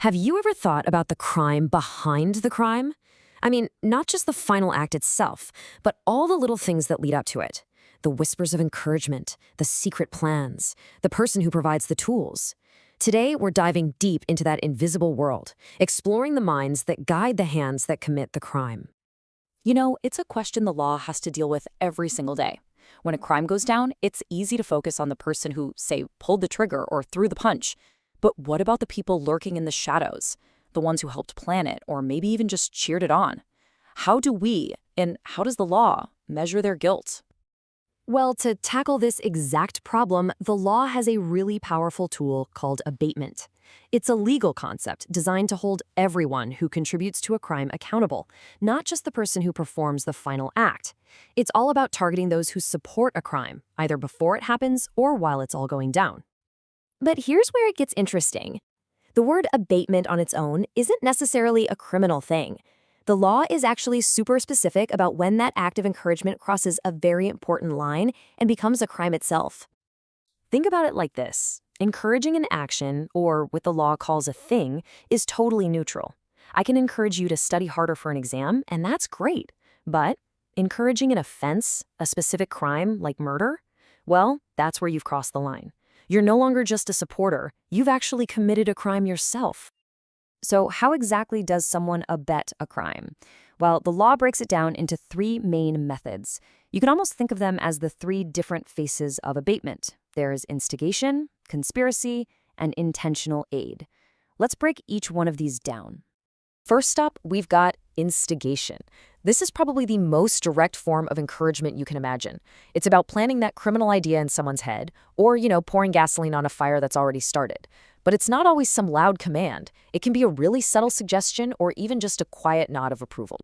Have you ever thought about the crime behind the crime? I mean, not just the final act itself, but all the little things that lead up to it. The whispers of encouragement, the secret plans, the person who provides the tools. Today, we're diving deep into that invisible world, exploring the minds that guide the hands that commit the crime. You know, it's a question the law has to deal with every single day. When a crime goes down, it's easy to focus on the person who, say, pulled the trigger or threw the punch. But what about the people lurking in the shadows? The ones who helped plan it, or maybe even just cheered it on? How do we, and how does the law, measure their guilt? Well, to tackle this exact problem, the law has a really powerful tool called abatement. It's a legal concept designed to hold everyone who contributes to a crime accountable, not just the person who performs the final act. It's all about targeting those who support a crime, either before it happens or while it's all going down. But here's where it gets interesting. The word abatement on its own isn't necessarily a criminal thing. The law is actually super specific about when that act of encouragement crosses a very important line and becomes a crime itself. Think about it like this. Encouraging an action, or what the law calls a thing, is totally neutral. I can encourage you to study harder for an exam, and that's great. But encouraging an offense, a specific crime like murder, well, that's where you've crossed the line. You're no longer just a supporter, you've actually committed a crime yourself. So how exactly does someone abet a crime? Well, the law breaks it down into three main methods. You can almost think of them as the three different faces of abatement. There's instigation, conspiracy, and intentional aid. Let's break each one of these down. First up, we've got instigation. This is probably the most direct form of encouragement you can imagine. It's about planting that criminal idea in someone's head, or, pouring gasoline on a fire that's already started. But it's not always some loud command. It can be a really subtle suggestion or even just a quiet nod of approval.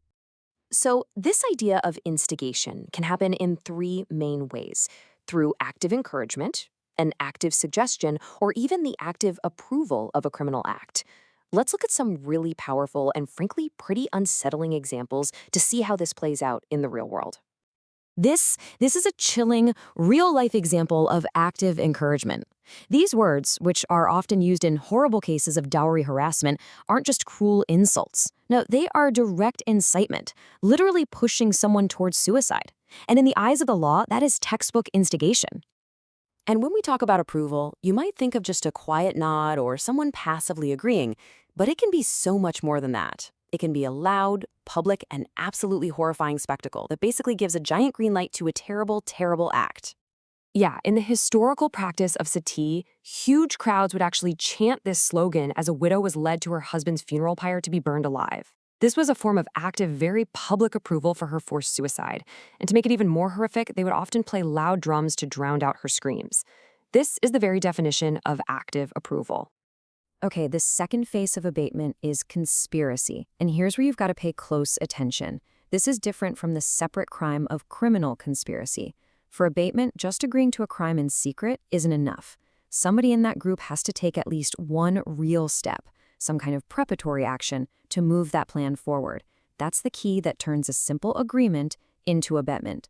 So this idea of instigation can happen in three main ways: through active encouragement, an active suggestion, or even the active approval of a criminal act. Let's look at some really powerful and frankly pretty unsettling examples to see how this plays out in the real world. This is a chilling, real-life example of active encouragement. These words, which are often used in horrible cases of dowry harassment, aren't just cruel insults. No, they are direct incitement, literally pushing someone towards suicide. And in the eyes of the law, that is textbook instigation. And when we talk about approval, you might think of just a quiet nod or someone passively agreeing, but it can be so much more than that. It can be a loud, public, and absolutely horrifying spectacle that basically gives a giant green light to a terrible, terrible act. Yeah, in the historical practice of sati, huge crowds would actually chant this slogan as a widow was led to her husband's funeral pyre to be burned alive. This was a form of active, very public approval for her forced suicide. And to make it even more horrific, they would often play loud drums to drown out her screams. This is the very definition of active approval. Okay, the second phase of abatement is conspiracy. And here's where you've got to pay close attention. This is different from the separate crime of criminal conspiracy. For abatement, just agreeing to a crime in secret isn't enough. Somebody in that group has to take at least one real step, some kind of preparatory action, to move that plan forward. That's the key that turns a simple agreement into abatement.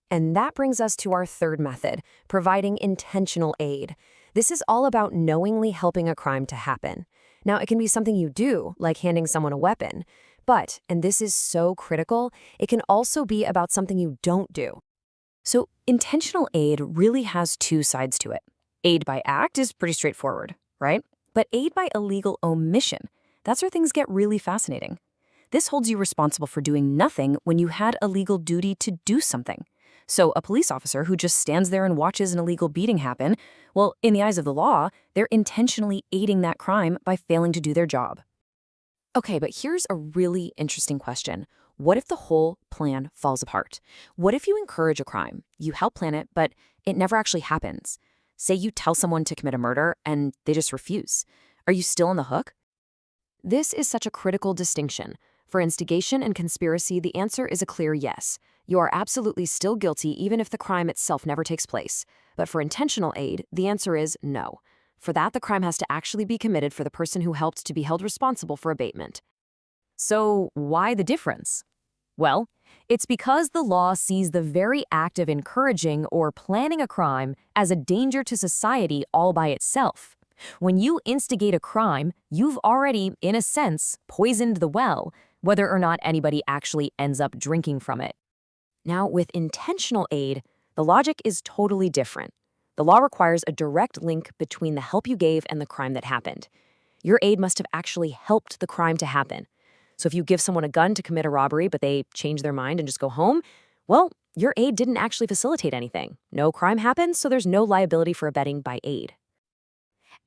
And that brings us to our third method, providing intentional aid. This is all about knowingly helping a crime to happen. Now, it can be something you do, like handing someone a weapon. But, and this is so critical, it can also be about something you don't do. So, intentional aid really has two sides to it. Aid by act is pretty straightforward, right? But aid by illegal omission, that's where things get really fascinating. This holds you responsible for doing nothing when you had a legal duty to do something. So a police officer who just stands there and watches an illegal beating happen, well, in the eyes of the law, they're intentionally aiding that crime by failing to do their job. Okay, but here's a really interesting question. What if the whole plan falls apart? What if you encourage a crime, you help plan it, but it never actually happens? Say you tell someone to commit a murder and they just refuse. Are you still on the hook? This is such a critical distinction. For instigation and conspiracy, the answer is a clear yes. You are absolutely still guilty even if the crime itself never takes place. But for intentional aid, the answer is no. For that, the crime has to actually be committed for the person who helped to be held responsible for abatement. So why the difference? Well, it's because the law sees the very act of encouraging or planning a crime as a danger to society all by itself. When you instigate a crime, you've already, in a sense, poisoned the well, whether or not anybody actually ends up drinking from it. Now, with intentional aid, the logic is totally different. The law requires a direct link between the help you gave and the crime that happened. Your aid must have actually helped the crime to happen. So if you give someone a gun to commit a robbery, but they change their mind and just go home, well, your aid didn't actually facilitate anything. No crime happens, so there's no liability for abetting by aid.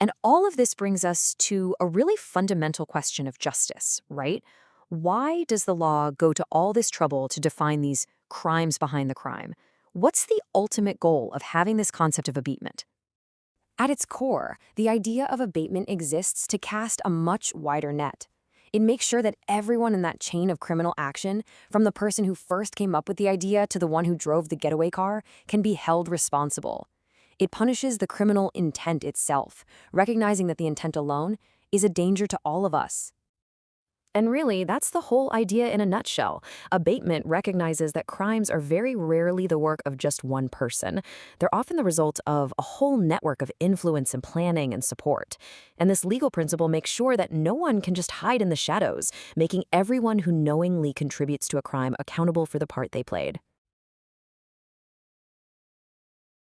And all of this brings us to a really fundamental question of justice, right? Why does the law go to all this trouble to define these crimes behind the crime? What's the ultimate goal of having this concept of abatement? At its core, the idea of abatement exists to cast a much wider net. It makes sure that everyone in that chain of criminal action, from the person who first came up with the idea to the one who drove the getaway car, can be held responsible. It punishes the criminal intent itself, recognizing that the intent alone is a danger to all of us. And really, that's the whole idea in a nutshell. Abatement recognizes that crimes are very rarely the work of just one person. They're often the result of a whole network of influence and planning and support. And this legal principle makes sure that no one can just hide in the shadows, making everyone who knowingly contributes to a crime accountable for the part they played.